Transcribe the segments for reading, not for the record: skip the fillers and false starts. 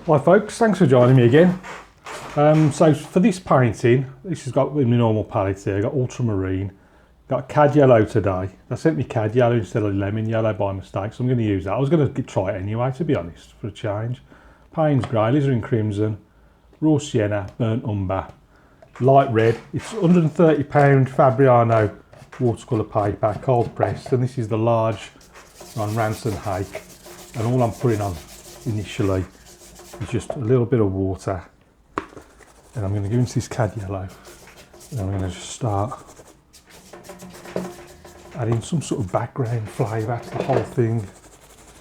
Hi folks, thanks for joining me again. So for this painting, this has got in my normal palette here, I've got ultramarine, got cad yellow today. They sent me cad yellow instead of lemon yellow by mistake, so I'm going to use that. I was going to try it anyway, to be honest, for a change. Payne's grey, alizarin crimson, raw sienna, burnt umber, light red. It's £130 Fabriano Watercolour Paper, cold pressed, and this is the large on Ranson Hake. And all I'm putting on initially is just a little bit of water, and I'm going to go into this cad yellow, and I'm going to just start adding some sort of background flavour to the whole thing,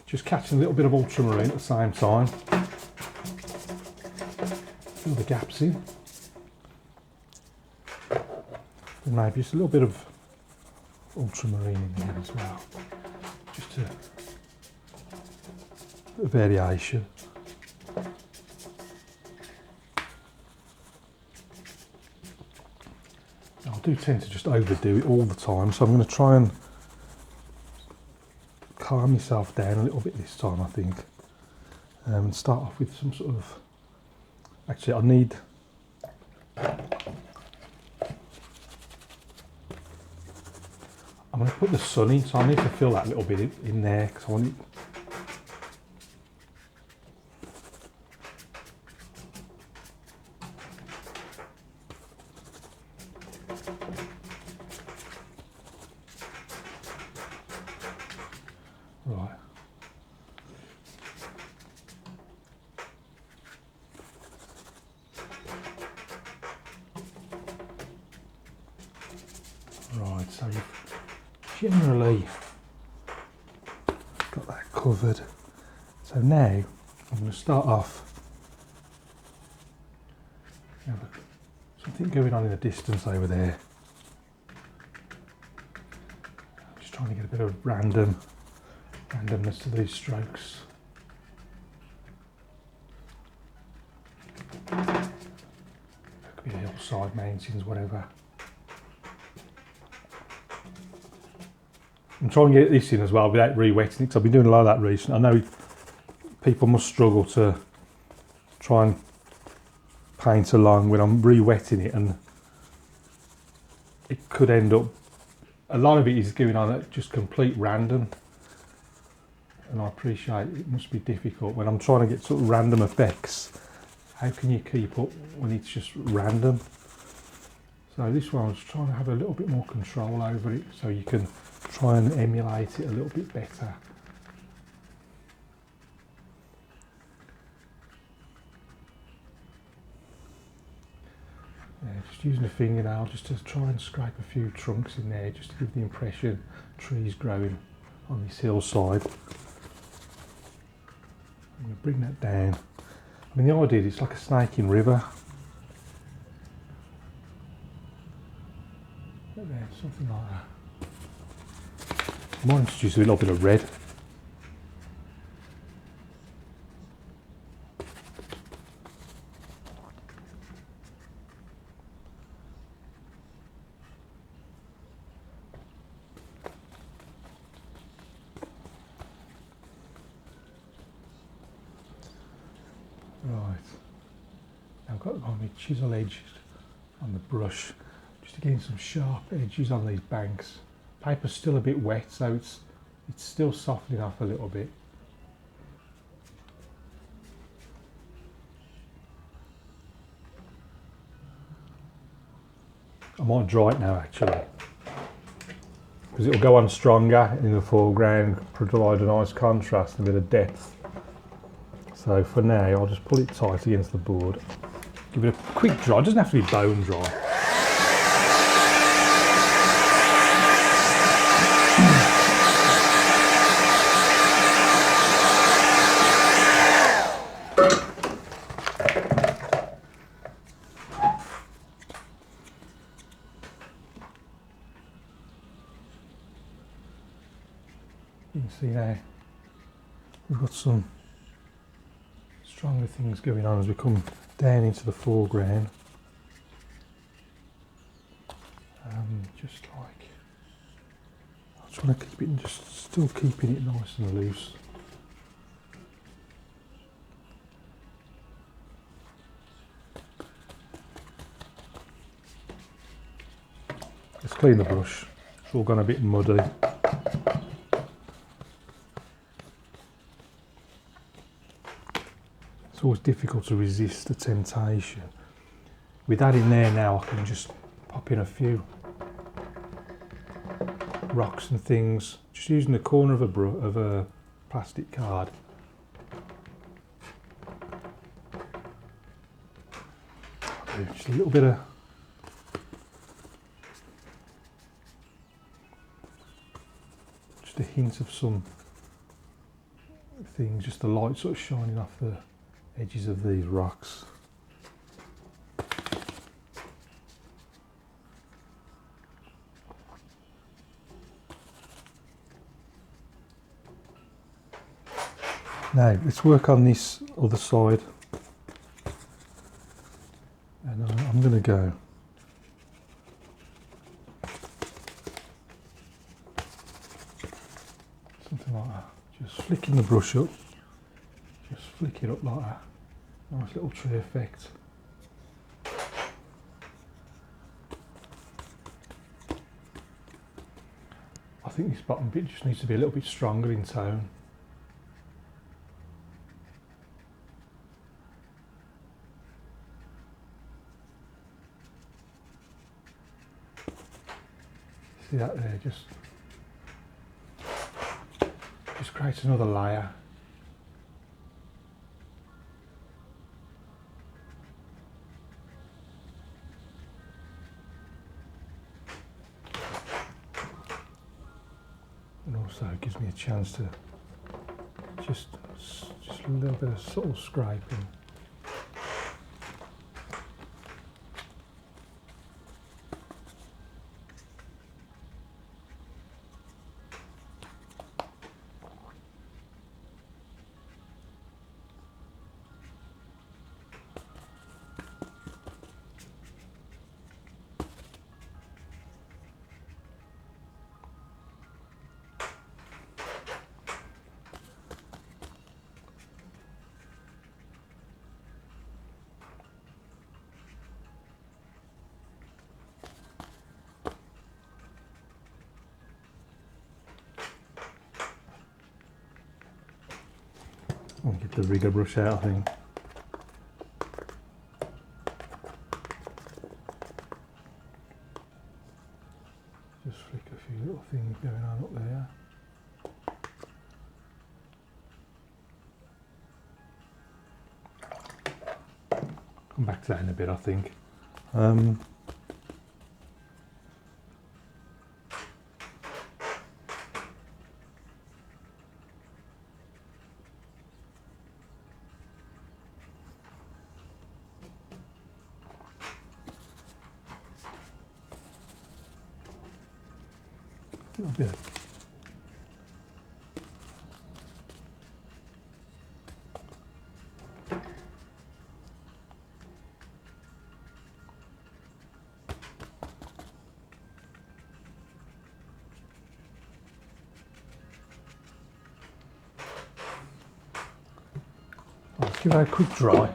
just catching a little bit of ultramarine at the same time. Fill the gaps in, and maybe just a little bit of ultramarine in there as well, just a variation. I do tend to just overdo it all the time, so I'm going to try and calm myself down a little bit this time, I think, and start off with some sort of, actually I need, I'm going to put the sun in, so I need to fill that little bit in there because I want it. Right. Right, so you've generally got that covered. So now I'm going to start off. Something going on in the distance over there. I'm just trying to get a bit of randomness to these strokes. It could be the hillside, mountains, whatever. I'm trying to get this in as well without re-wetting it, because I've been doing a lot of that recently. I know people must struggle to try and paint along when I'm re-wetting it, and it could end up, a lot of it is going on at just complete random, and I appreciate it must be difficult when I'm trying to get sort of random effects. How can you keep up when it's just random? So this one I was trying to have a little bit more control over it, so you can try and emulate it a little bit better. Yeah, just using a fingernail just to try and scrape a few trunks in there, just to give the impression trees growing on this hillside. I'm going to bring that down. I mean, the idea is it's like a snaking river. There, something like that. I might introduce a little bit of red. Right, now I've got my chisel edge on the brush, just to gain some sharp edges on these banks. Paper's still a bit wet, so it's still softening off a little bit. I might dry it now actually, because it'll go on stronger in the foreground, provide a nice contrast and a bit of depth. So for now, I'll just pull it tight against the board. Give it a quick dry, it doesn't have to be bone dry. You can see now, we've got some stronger things going on as we come down into the foreground. Just like, I'm trying to keep it, just still keeping it nice and loose. clean the brush. It's all gone a bit muddy. It's always difficult to resist the temptation. With that in there now, I can just pop in a few rocks and things, just using the corner of a plastic card. Just a little bit of just a hint of some things, just the light sort of shining off the edges of these rocks. Now let's work on this other side, and I'm going to go something like that, just flicking the brush up, just flick it up like that, nice little tree effect. I think this bottom bit just needs to be a little bit stronger in tone. See that there, just creates another layer. And also it gives me a chance to just a little bit of subtle scraping. I'll get the rigger brush out, I think. Just flick a few little things going on up there. Come back to that in a bit, I think. A little bit. Let's give it a quick dry.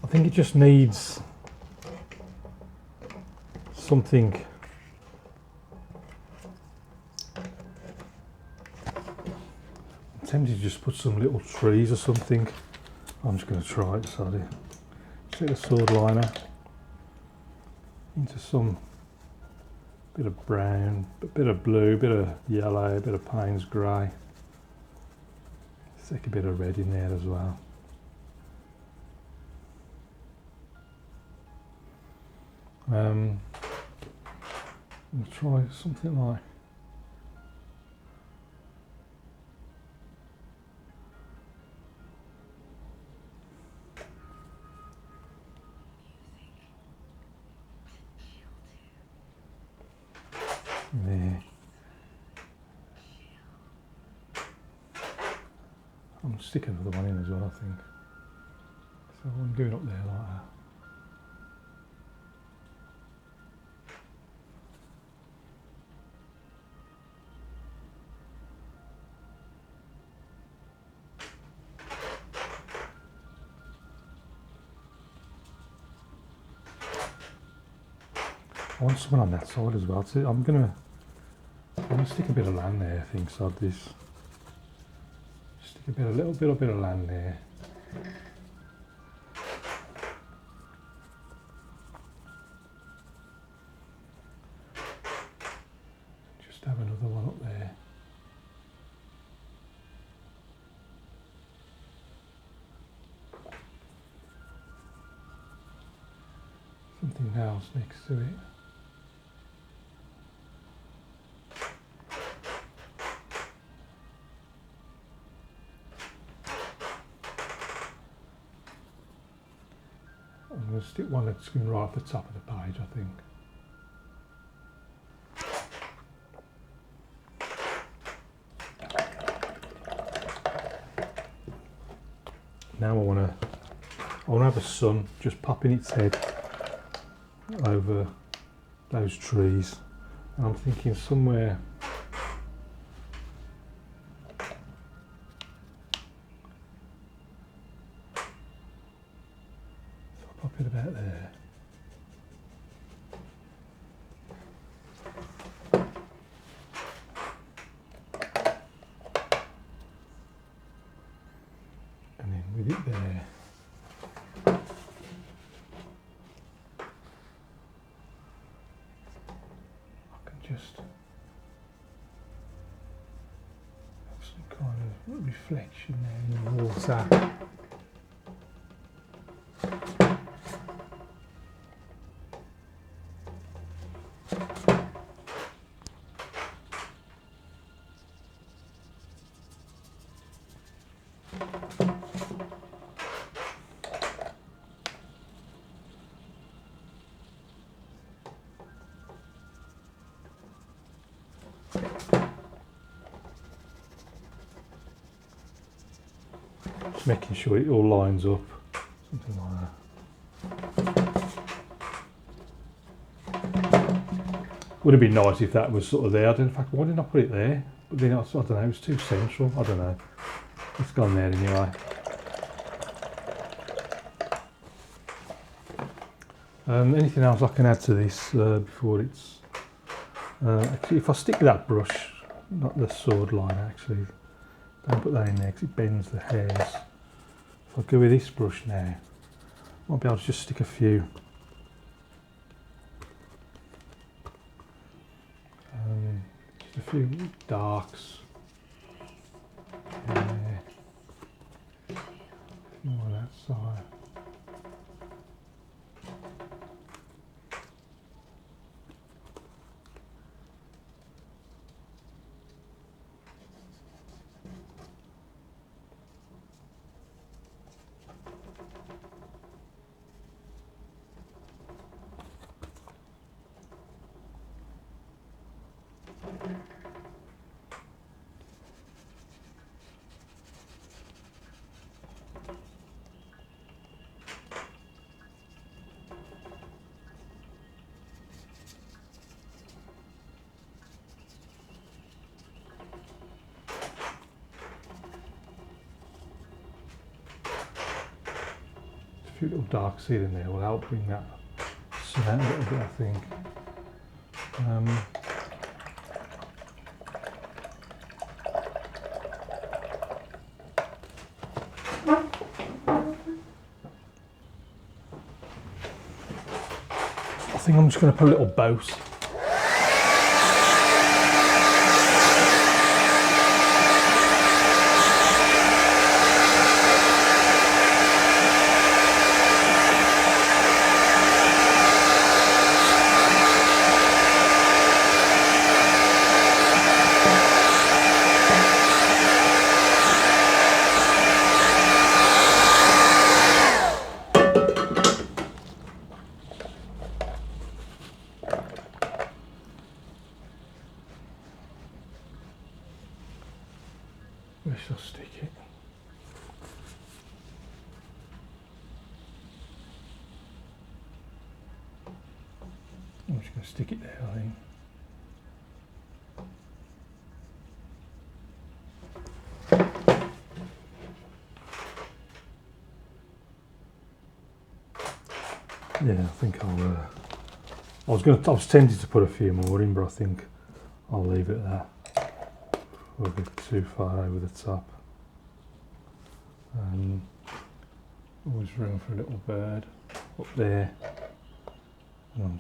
I think it just needs something I'm tempted to just put some little trees or something. I'm just going to try it, sorry. Take the sword liner into some bit of brown, a bit of blue, bit of yellow, a bit of Payne's grey. Stick a bit of red in there as well. I'm going to try something like there. I'll stick another one in as well, I think. So I'm doing up there like that. I want someone on that side as well. So I'm gonna stick a bit of land there, I think, so this. Stick a little bit of land there. Just have another one up there. Something else next to it. I'm going to stick one that's going right at the top of the page, I think. Now I want to have the sun just popping its head over those trees. And I'm thinking somewhere pop it about there. And then with it there. I can just have some kind of reflection there in the water. Just making sure it all lines up, something like that. Would have been nice if that was sort of there. In fact, why didn't I put it there? But then I don't know, it's too central. I don't know. It's gone there anyway. Anything else I can add to this before it's... actually, if I stick with that brush, not the sword line actually, don't put that in there because it bends the hairs. If I go with this brush now, I might be able to just stick a few darks. More on that side. A few little dark seed in there will help bring that sun out a little bit, I think. I think I'm just going to put a little boat. Where shall I stick it? I'm just going to stick it there, I think. Yeah, I think I'll. I was tempted to put a few more in, but I think I'll leave it there. We'll get too far over the top. Always room for a little bird up there. And I'm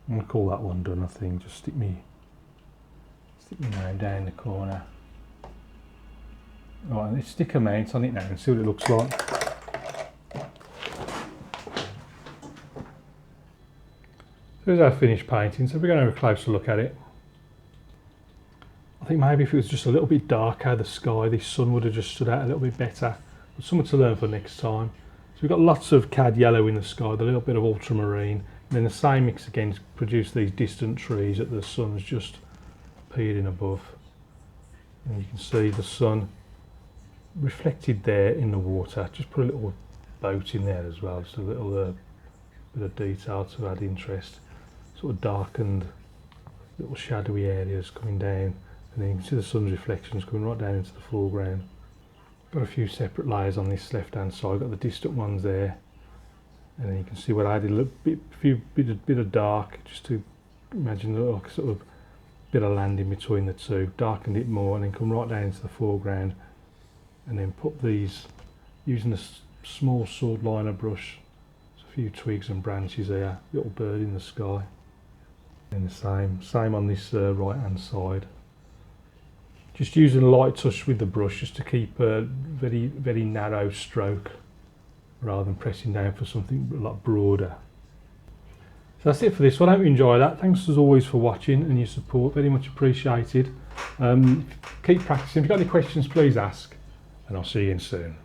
gonna call that one done. I think just stick me name down the corner. Right, let's stick a mount on it now and see what it looks like. Here's our finished painting, so we're going to have a closer look at it. I think maybe if it was just a little bit darker, the sky, the sun would have just stood out a little bit better. But something to learn for next time. So we've got lots of cad yellow in the sky, with a little bit of ultramarine, and then the same mix again to produce these distant trees that the sun's just peering above. And you can see the sun reflected there in the water. Just put a little boat in there as well, just a little bit of detail to add interest. Sort of darkened little shadowy areas coming down, and then you can see the sun's reflections coming right down into the foreground. Got a few separate layers on this left hand side, got the distant ones there, and then you can see what I did, a bit of dark, just to imagine a little sort of bit of land in between the two, darkened it more, and then come right down into the foreground, and then put these, using a small sword liner brush, a few twigs and branches there, little bird in the sky. And the same on this right hand side. Just using a light touch with the brush just to keep a very narrow stroke rather than pressing down for something a lot broader. So that's it for this one. I hope you enjoy that. Thanks as always for watching and your support, very much appreciated. Keep practicing. If you've got any questions, please ask, and I'll see you again soon.